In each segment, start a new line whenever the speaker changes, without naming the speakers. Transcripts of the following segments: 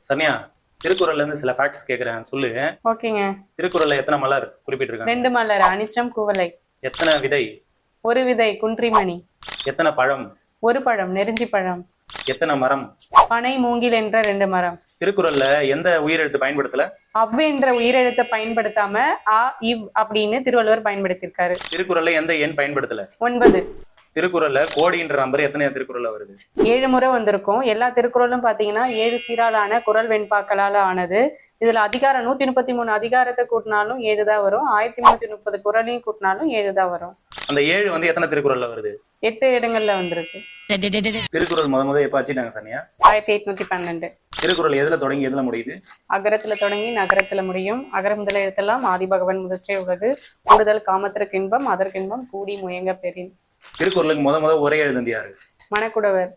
சரண்யா, திருக்குறள்ல இருந்து சில ஃபேக்ட்ஸ் கேக்குறேன், சொல்லு.
ஓகேங்க.
திருக்குறள்ல எத்தனை மலர் குறிப்பிட்டிருக்காங்க?
2 மலர், அனிச்சம் குவளை.
எத்தனை விதை?
1 விதை, குன்றிமணி.
எத்தனை பழம்?
1 பழம், நெருஞ்சி பழம்.
எத்தனை மரம்?
பனை, மூங்கில் என்ற 2 மரம்.
திருக்குறள்ல எந்த உயிரெழுத்து பயன்படுத்தல?
அவ் என்ற உயிரெழுத்தை பயன்படுத்தாம அ, இவ் அப்படின்னு திருவள்ளுவர் பயன்படுத்தியிருக்காரு.
திருக்குறள்ல எந்த எண் பயன்படுத்தல?
9.
திருக்குறள்ல கோடின்ற நம்பர் எத்தனை திருக்குறள்ல வருது?
7 முறை வந்திருக்கும். எல்லா திருக்குறளும் பாத்தீங்கன்னா 7 சீராலான குறள் வெண்பாக்களால ஆனது. இதுல அதிகாரம் 133 அதிகாரத்தை கூட்டினாலும் 7 தான் வரும். 1330 குறளையும் கூட்டினாலும் 7 தான் வரும்.
அந்த 7 வந்து எத்தனை திருக்குறள்ல வருது?
8 இடங்கள்ல வந்திருக்கு.
திருக்குறள் முத எப்ப அச்சிட்டாங்க சரண்யா?
1812.
திருக்குறள் எதுல தொடங்கி எதுல முடியுது?
அகரத்துல தொடங்கி நகரத்துல முடியும். அகர முதல எழுத்தெல்லாம் ஆதிபகவன் முதற்றே உலகு. கூடுதல் காமத்திற்கு இன்பம் அதற்கின்பம் கூடி முயங்க பெறின்.
திருக்குறளுக்கு முத உரை எழுந்தது யாரு?
மணக்குடவர்.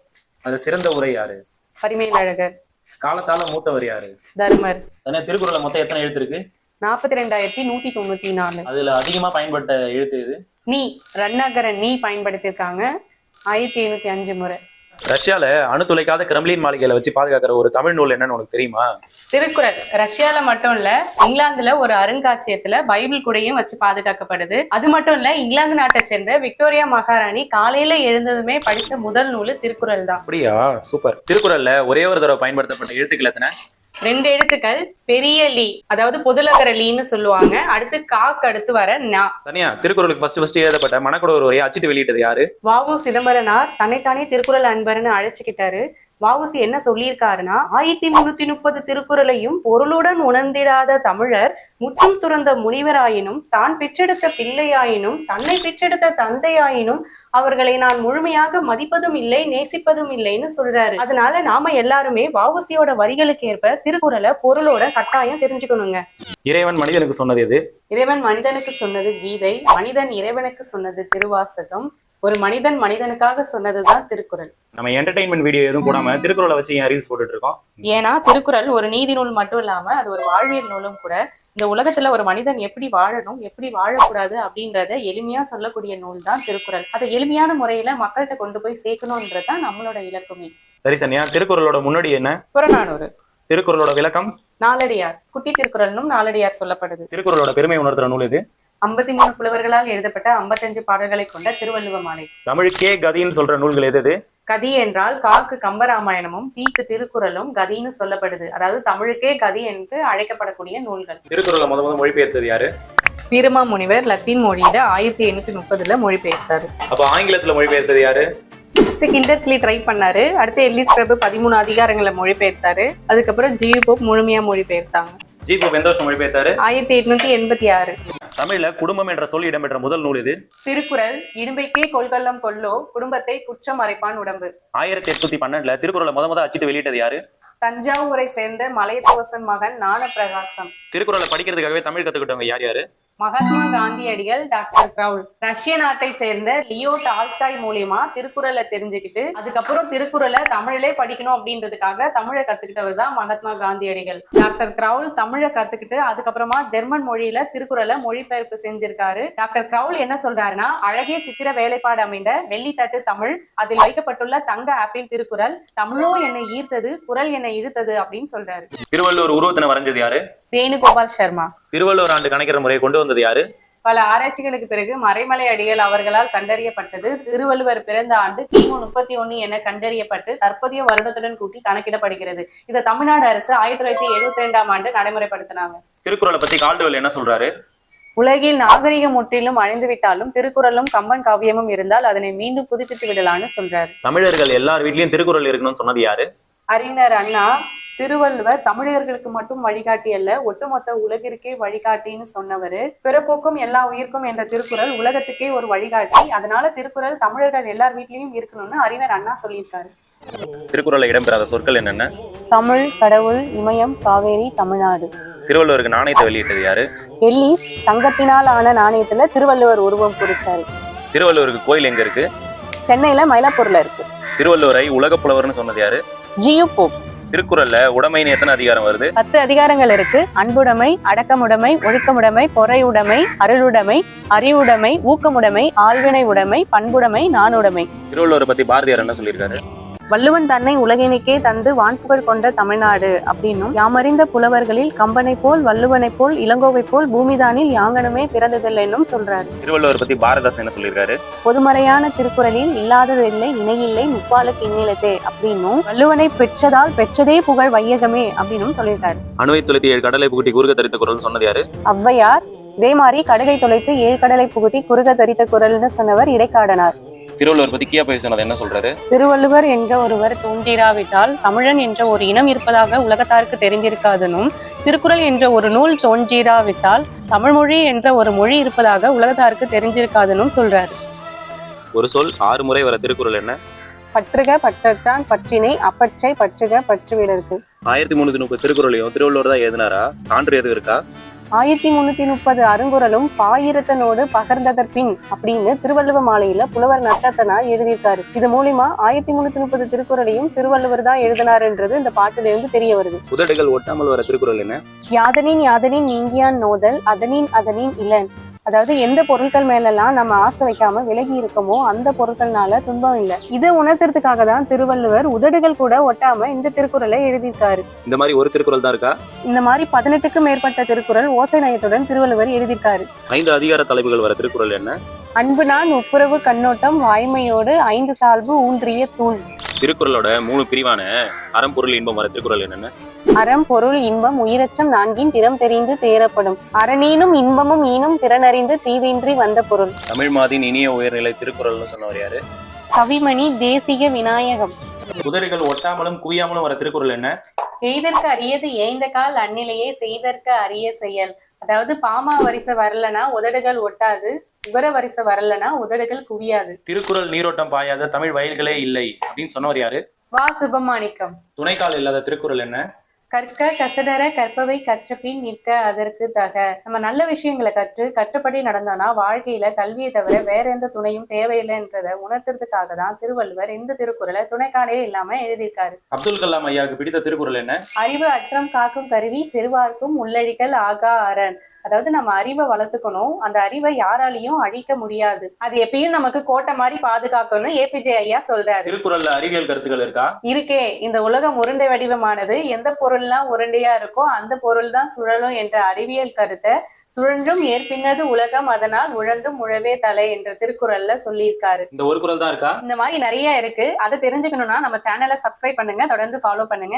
அது சிறந்த உரை யாரு?
பரிமேலழகர்.
காலத்தால மூத்தவர் யாரு?
தர்மர்.
திருக்குறள்ல மொத்தம் எத்தனை எழுத்து இருக்கு?
42,194.
அதுல அதிகமா பயன்பட்ட எழுத்து எது?
நீ ரன்னகர நீ பயன்படுத்தியிருக்காங்க 1705 முறை.
ரஷ்யால அணு துளைக்காத கிரெம்லின் மாளிகையில வச்சு பாதுகாக்கிற ஒரு தமிழ் நூல் என்னன்னு உனக்கு தெரியுமா?
திருக்குறள். ரஷ்யால மட்டும் இல்ல, இங்கிலாந்துல ஒரு அருங்காட்சியகத்துல பைபிள் கூடையும் வச்சு பாதுகாக்கப்படுது. அது மட்டும் இல்ல, இங்கிலாந்து நாட்டை சேர்ந்த விக்டோரியா மகாராணி காலையில எழுந்ததுமே படிச்ச முதல் நூல் திருக்குறள் தான். அப்படியா, சூப்பர். திருக்குறள்ல ஒரே ஒரு தடவை பயன்படுத்தப்பட்ட எழுத்துக்கள் எத்தனை? 2 எழுத்துக்கள். பெரிய லீ, அதாவது பொதுலகர லீன்னு சொல்லுவாங்க. அடுத்து காக்கு, அடுத்து வர நா.
தனியா திருக்குறளுக்கு ஃபர்ஸ்ட் எழுதப்பட்ட மணக்குடவர் உரையை அச்சிட்டு வெளியிட்டது யாரு?
வ.உ. சிதம்பரனார் தன்னைத்தானே திருக்குறள் அன்பர்னு அழைச்சுக்கிட்டாரு. வ.உ.சி. என்ன சொல்லியிருக்காருன்னா, 1330 திருக்குறளையும் பொருளுடன் உணர்ந்திடாத தமிழர் முற்றும் துறந்த முனிவராயினும் தான் பெற்றெடுத்த பிள்ளையாயினும் தன்னை பெற்றெடுத்த தந்தையாயினும் அவர்களை நான் முழுமையாக மதிப்பதும் இல்லை நேசிப்பதும் இல்லைன்னு சொல்றாரு. அதனால நாம எல்லாருமே வ.உ.சி.யோட வரிகளுக்கு ஏற்ப திருக்குறளை பொருளோட கட்டாயம் தெரிஞ்சுக்கணுங்க.
இறைவன் மனிதனுக்கு சொன்னது எது?
இறைவன் மனிதனுக்கு சொன்னது கீதை. மனிதன் இறைவனுக்கு சொன்னது திருவாசகம். ஒரு மனிதன் மனிதனுக்காக சொன்னதுதான் திருக்குறள்.
நம்ம என்டர்டைன்மெண்ட் வீடியோ எதுவும் போடாம திருக்குறளை வச்சு ஏன் ரீல்ஸ் போட்டுட்டு இருக்கோம்?
ஏன்னா திருக்குறள் ஒரு நீதி நூல் மட்டும் இல்லாம அது ஒரு வாழ்வியல் நூலும் கூட. இந்த உலகத்துல ஒரு மனிதன் எப்படி வாழணும் எப்படி வாழக்கூடாது அப்படின்றத எளிமையா சொல்லக்கூடிய நூல் தான் திருக்குறள். அதை எளிமையான முறையில மக்கள்கிட்ட கொண்டு போய் சேர்க்கணும்ன்றதுதான் நம்மளோட இலக்குமே.
சரி சன்யா, திருக்குறளோட முன்னாடி என்ன?
புறநானூறு.
திருக்குறளோட விளக்கம்?
நாலடியார். குட்டி திருக்குறள்னும் நாலடியார் சொல்லப்படுது.
திருக்குறளோட பெருமை உணர்த்துற நூல் எது?
53 புலவர்களால் எழுதப்பட்ட 55 பாடல்களை கொண்ட திருவள்ளுவ மாலை.
தமிழுக்கே கதின்னு சொல்ற நூல்கள் எது?
கதி என்றால் காக்கு கம்பராமாயணமும் தீக்கு திருக்குறளும் கதின்னு சொல்லப்படுது. அதாவது தமிழுக்கே கதி என்று அழைக்கப்படக்கூடிய நூல்கள்.
திருக்குறளை முத மொழிபெயர்த்தது யாரு?
வீரமா முனிவர் லத்தீன் மொழியில 1830 மொழிபெயர்த்தாரு.
அப்ப ஆங்கிலத்துல மொழிபெயர்த்தது யாரு?
கிண்டர்ஸ்லி ட்ரை பண்ணாரு. அடுத்து எல்லிஸ் பிரபு 13 அதிகாரங்களை மொழிபெயர்த்தாரு. அதுக்கப்புறம் ஜியு போப் முழுமையா மொழிபெயர்த்தாங்க.
ஜி போப் எந்த வருஷம் மொழிபெயர்த்தாரு?
1886.
தமிழ்ல குடும்பம் என்ற சொல் இடம்பெற்ற முதல் நூல் இது?
திருக்குறள். இடும்பைக்கே கொள்கல்லம் கொல்லோ குடும்பத்தை குற்றம் மறைப்பான் உடம்பு.
1812 திருக்குறளை முத அச்சிட்டு வெளியிட்டது யாரு?
தஞ்சாவூரை சேர்ந்த மலையத்துவசன் மகன் ஞானப்பிரகாசம்.
திருக்குறளை படிக்கிறதுக்காகவே தமிழ் கத்துக்கிட்டவங்க யார் யாரு?
மகாத்மா காந்தியடிகள், டாக்டர் கிரவுல். ரஷ்ய நாட்டை சேர்ந்த லியோ டால்ஸ்டாய் மூலியமா திருக்குறளை தெரிஞ்சுக்கிட்டு அதுக்கப்புறம் திருக்குறளை தமிழிலே படிக்கணும் அப்படின்றதுக்காக தமிழை கத்துக்கிட்டவர் தான் மகாத்மா காந்தியடிகள். டாக்டர் கிரவுல் தமிழை கத்துக்கிட்டு அதுக்கப்புறமா ஜெர்மன் மொழியில திருக்குறளை மொழிபெயர்ப்பு செஞ்சிருக்காரு. டாக்டர் கிரவுல் என்ன சொல்றாருன்னா, அழகிய சித்திர வேலைப்பாடு அமைந்த வெள்ளித்தட்டு தமிழ், அதில் வைக்கப்பட்டுள்ள தங்க ஆப்பிள் திருக்குறள், தமிழோ என்னை ஈர்த்தது குறள் என்னை இழுத்தது அப்படின்னு சொல்றாரு.
திருவள்ளுவர் உருவத்தினை வரைஞ்சது யாரு?
வேணுகோபால் சர்மா.
திருவள்ளுவர் ஆண்டு கணக்கிற முறையை கொண்டு வந்தது யாரு?
பல ஆராய்ச்சிகளுக்கு பிறகு மறைமலை அடிகள் அவர்களால் கண்டறியப்பட்டது. திருவள்ளுவர் பிறந்த ஆண்டு கிமு 31 என கண்டறியப்பட்டு தற்போதைய வருடத்துடன் கூட்டி கணக்கிடப்படுகிறது. இதை தமிழ்நாடு அரசு 1972ஆம் ஆண்டு நடைமுறைப்படுத்தினாங்க.
திருக்குறளை பத்தி கால்டுவெல் என்ன சொல்றாரு?
உலகில் நாகரிகம் முற்றிலும் அழிந்துவிட்டாலும் திருக்குறளும் கம்பன் காவியமும் இருந்தால் அதனை மீண்டும் புதுப்பித்து விடலான்னு சொல்றாரு.
தமிழர்கள் எல்லார் வீட்லயும் திருக்குறள் இருக்கணும்னு சொன்னது யாரு?
அறிஞர் அண்ணா. திருவள்ளுவர் தமிழர்களுக்கு மட்டும் வழிகாட்டி அல்ல, ஒட்டுமொத்த உலகிற்கே வழிகாட்டின்னு சொன்னவரு. பிறப்போக்கும் எல்லா உயிர்க்கும் என்ற திருக்குறள் உலகத்துக்கே ஒரு வழிகாட்டி. அதனால திருக்குறள் தமிழர்கள் எல்லார் வீட்லயும் இருக்கணும்னு அறிஞர் அண்ணா சொல்லியிருக்காரு.
திருக்குறளை இடம்பெறாத சொற்கள் என்னென்ன?
தமிழ், கடவுள், இமயம், காவேரி, தமிழ்நாடு.
திருவள்ளுவருக்கு நாணயத்தை வெளியிட்டது யாரு?
எல்லிஸ் தங்கத்தினால் ஆன நாணயத்துல திருவள்ளுவர் உருவம் குறிச்சாரு.
திருவள்ளுவருக்கு கோயில் எங்க இருக்கு?
சென்னையில மயிலாப்பூர்ல இருக்கு. திருவள்ளுவரை
உலக புலவர்னு சொன்னது யாரு?
G U Pope.
திருக்குறள்ல உடைமைன்னு எத்தனை அதிகாரம் வருது?
10 அதிகாரங்கள் இருக்கு. அன்புடைமை, அடக்கமுடைமை, ஒழுக்கமுடைமை, பொறையுடைமை, அருளுடைமை, அறிவுடைமை, ஊக்கமுடைமை, ஆழ்வினை உடைமை, பண்புடைமை, நானுடைமை.
திருவள்ளுவரை பத்தி பாரதியார் என்ன சொல்லியிருக்காரு?
வள்ளுவன் தன்னை உலகினுக்கே தந்து வான்புகழ் கொண்ட தமிழ்நாடு அப்படின்னும், யாமறிந்த புலவர்களில் கம்பனை போல் வள்ளுவனை போல் இளங்கோவை போல் பூமிதானில் யாங்கனுமே பிறந்ததில்லைன்னும் சொல்றாரு.
திருவள்ளுவர் பத்தி பாரதாசன் என்ன சொல்லியிருக்காரு?
பொதுமறையான திருக்குறளில் இல்லாததில்லை இணையில்லை முப்பாலுக்கு இந்நிலத்தே அப்படின்னும், வள்ளுவனை பெற்றதால் பெற்றதே புகழ் வையகமே அப்படின்னும் சொல்லியிருக்காரு.
அணுவை துளைத்து 7 கடலை புகுட்டி குறுக தரித்த குரல் சொன்னது யாரு?
ஔவையார். இதே மாதிரி கடுகை தொலைத்து 7 கடலை புகுத்தி குறுக தரித்த குரல்னு சொன்னவர் இடைக்காடனார்.
திருவள்ளுவர் பத்தி கியா போய் சொன்னது என்ன சொல்றாரு?
திருவள்ளுவர் என்ற ஒருவர் தோன்றிராவிட்டால் தமிழன் என்ற ஒரு இனம் இருப்பதாக உலகத்தாருக்கு தெரிந்திருக்காதனும், திருக்குறள் என்ற ஒரு நூல் தோன்றிராவிட்டால் தமிழ்மொழி என்ற ஒரு மொழி இருப்பதாக உலகத்தாருக்கு தெரிஞ்சிருக்காதனும் சொல்றாரு.
ஒரு சொல் 6 முறை வர திருக்குறள் என்ன?
பற்றுக பற்றற்றான் பற்றினை அப்பற்றை பற்றுக பற்றுவிடற்கு.
1330 திருக்குறளையும் திருவள்ளுவர் தான் எழுதினாரா? சான்று எதுவும் இருக்கா?
1330 அருங்குறளும் பாயிரத்தனோடு பகர்ந்ததற்பின் அப்படின்னு திருவள்ளுவ மாலையில புலவர் நட்டத்தனார் எழுதியிருக்காரு. இது மூலியமா 1330 திருக்குறளையும் திருவள்ளுவர் தான் எழுதினாருன்றது இந்த பாட்டுல இருந்து தெரிய வருது.
உதடுகள் ஒட்டாமல் வர திருக்குறள் என்ன?
யாதனின் யாதனின் நீங்கியான் நோதல் அதனின் அதனின் இளன். அதாவது எந்த பொருட்கள் மேலெல்லாம் நம்ம ஆசை வைக்காம விலகி இருக்கமோ அந்த பொருட்கள்னால துன்பம் இல்லை. இதை உணர்த்துறதுக்காக தான் திருவள்ளுவர் உதடுகள் கூட ஒட்டாம இந்த திருக்குறளை எழுதியிருக்காரு.
இந்த மாதிரி ஒரு திருக்குறள் தான் இருக்கா?
இந்த மாதிரி 18க்கும் மேற்பட்ட திருக்குறள் ஓசை நயத்துடன் திருவள்ளுவர் எழுதியிருக்காரு.
5 அதிகார தலைப்புகள் வர திருக்குறள் என்ன?
அன்பு நான் ஒப்புரவு கண்ணோட்டம் வாய்மையோடு 5 சால்பு ஊன்றிய தூண்.
திருக்குறளோட 3 பிரிவான அறம் பொருள் இன்பம் வர திருக்குறள் என்னென்ன?
அறம் பொருள் இன்பம் உயிரச்சம் 4 திறம் தெரிந்து தேரப்படும். அரணீனும் இன்பமும் ஈனும் திறனறிந்து தீதின்றி வந்த பொருள்.
தமிழ் மாதின் இனிய உயர்நிலை திருக்குறள்னு சொன்னவர் யாரு?
கவிமணி தேசிக விநாயகம்.
உதடுகள் ஒட்டாமலும் குவியாமலும் வர திருக்குறள் என்ன?
எய்தற்கு அரியது ஏய்ந்த கால் அந்நிலையே செய்தற்கு அரிய செயல். அதாவது பாமா வரிசை வரலனா உதடுகள் ஒட்டாது, உகர வரிசை வரலனா உதடுகள் குவியாது.
திருக்குறள் நீரோட்டம் பாயாத தமிழ் வயல்களே இல்லை அப்படின்னு சொன்னவர் யாரு?
வா சுபமாணிக்கம்.
துணைக்கால் இல்லாத திருக்குறள் என்ன?
கற்க கசடர கற்பவை கற்றபின் நிற்க அதற்கு தக. நம்ம நல்ல விஷயங்களை கற்றபடி நடந்தோம்னா வாழ்க்கையில கல்வியை தவிர வேற எந்த துணையும் தேவையில்லைன்றதை உணர்த்துறதுக்காக தான் திருவள்ளுவர் இந்த திருக்குறளை துணைக்காலே இல்லாம எழுதியிருக்காரு.
அப்துல் கலாம் ஐயாவுக்கு பிடித்த திருக்குறள் என்ன?
அறிவு அற்றம் காக்கும் கருவி சிறுவார்க்கும் உள்ளழிகள் ஆகா அரண். அதாவது நம்ம அறிவை வளர்த்துக்கணும், அந்த அறிவை யாராலையும் அழிக்க முடியாது, அது எப்பயும் நமக்கு கோட்டை மாதிரி பாதுகாக்கணும் ஏபிஜே ஐயா சொல்றாரு.
திருக்குறள்ல அறிவியல் கருத்துக்கள் இருக்கா?
இருக்கே. இந்த உலகம் உருண்டை வடிவமானது, எந்த பொருள்லாம் உருண்டையா இருக்கோ அந்த பொருள் தான் சுழலும் என்ற அறிவியல் கருத்தை சுழன்றும் ஏற்பின்னது உலகம் அதனால் உழந்தும் உழவே தலை என்ற திருக்குறள்ல சொல்லியிருக்காரு.
இந்த ஒரு குறள் தான் இருக்கா?
இந்த மாதிரி நிறைய இருக்கு. அதை தெரிஞ்சுக்கணும்னா நம்ம சேனலை சப்ஸ்கிரைப் பண்ணுங்க, தொடர்ந்து ஃபாலோ பண்ணுங்க.